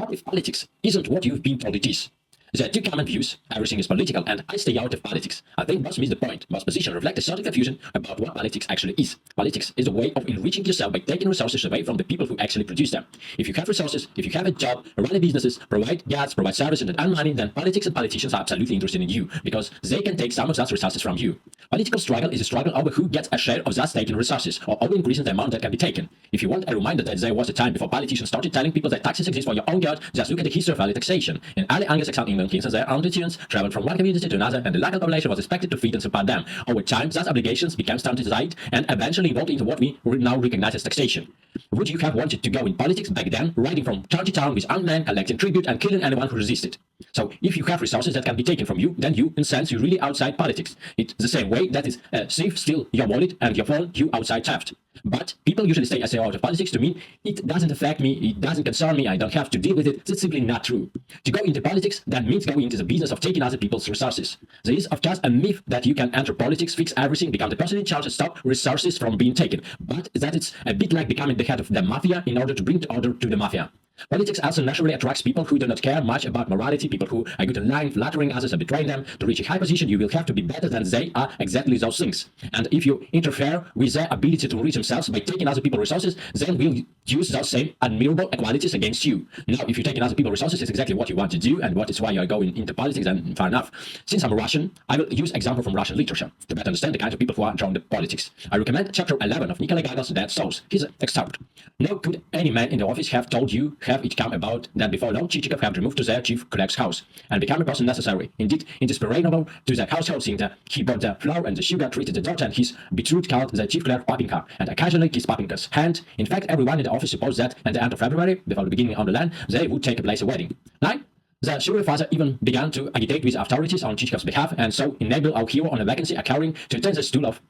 What if politics isn't what you've been told it is? There are two common views: everything is political and I stay out of politics. I think both miss the point. Both positions reflect a certain confusion about what politics actually is. Politics is a way of enriching yourself by taking resources away from the people who actually produce them. If you have resources, if you have a job, run businesses, provide gas, provide services and earn money, then politics and politicians are absolutely interested in you because they can take some of those resources from you. Political struggle is a struggle over who gets a share of those taken resources or over increasing the amount that can be taken. If you want a reminder that there was a time before politicians started telling people that taxes exist for your own good, just look at the history of early taxation. In early Anglo-Saxon England, kings and their constituents traveled from one community to another, and the local population was expected to feed and support them. Over time, those obligations became standardized and eventually evolved into what we now recognize as taxation. Would you have wanted to go in politics back then, riding from town to town with armed men, collecting tribute and killing anyone who resisted? So, if you have resources that can be taken from you, then you, in a sense, you're really outside politics. It's the same way that is thief steal your wallet and your phone, you outside theft. But people usually say I stay out of politics to mean it doesn't affect me, it doesn't concern me, I don't have to deal with it. That's simply not true. To go into politics, that means going into the business of taking other people's resources. There is, of course, a myth that you can enter politics, fix everything, become the person in charge and stop resources from being taken. But that it's a bit like becoming the head of the mafia in order to bring order to the mafia. Politics also naturally attracts people who do not care much about morality, people who are good in lying, flattering others and betraying them. To reach a high position, you will have to be better than they are exactly those things. And if you interfere with their ability to enrich themselves by taking other people's resources, then will use those same admirable qualities against you. Now, if you're taking other people's resources, it's exactly what you want to do and what is why you're going into politics, and fair enough. Since I'm Russian, I will use example from Russian literature to better understand the kind of people who are drawn to politics. I recommend chapter 11 of Nikolai Gogol's Dead Souls. Here's an excerpt. Now, could any man in the office have told you, have it come about, that before long Chichikov had removed to their chief clerk's house and become a person necessary. Indeed, indispensable to the household, seeing that he bought the flour and the sugar, treated the daughter and his betrothed called the chief clerk Papinka, and occasionally kissed Papinka's hand. In fact, everyone in the office supposed that at the end of February, before the beginning of the land, they would take place a wedding. Now, the sugar father even began to agitate with authorities on Chichikov's behalf, and so enabled our hero on a vacancy occurring to attend the stool of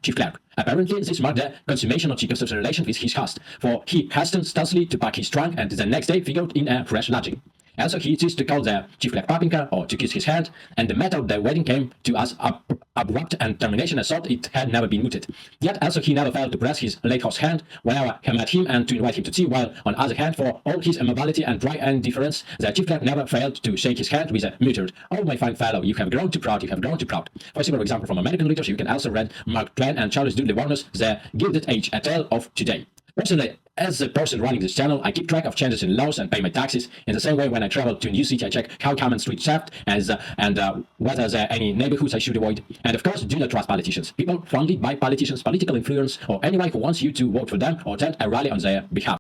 chief clerk. Apparently, this marked the consummation of Chichikov's relation with his host, for he hastened stealthily to pack his trunk and the next day figured in a fresh lodging. Also, he used to call the chief clerk Papinka or to kiss his hand, and the matter of the wedding came to us abrupt and termination as thought it had never been mooted. Yet also he never failed to press his late host's hand whenever he met him and to invite him to tea, while on the other hand, for all his immobility and dry indifference, the chief clerk never failed to shake his hand with a muttered, "Oh, my fine fellow, you have grown too proud, you have grown too proud." For a similar example from American literature, you can also read Mark Twain and Charles Dudley Warner's The Gilded Age, a tale of today. Personally, as the person running this channel, I keep track of changes in laws and pay my taxes. In the same way, when I travel to a new city, I check how common streets theft and whether there are any neighborhoods I should avoid. And of course, do not trust politicians. People funded by politicians, political influence, or anyone who wants you to vote for them or attend a rally on their behalf.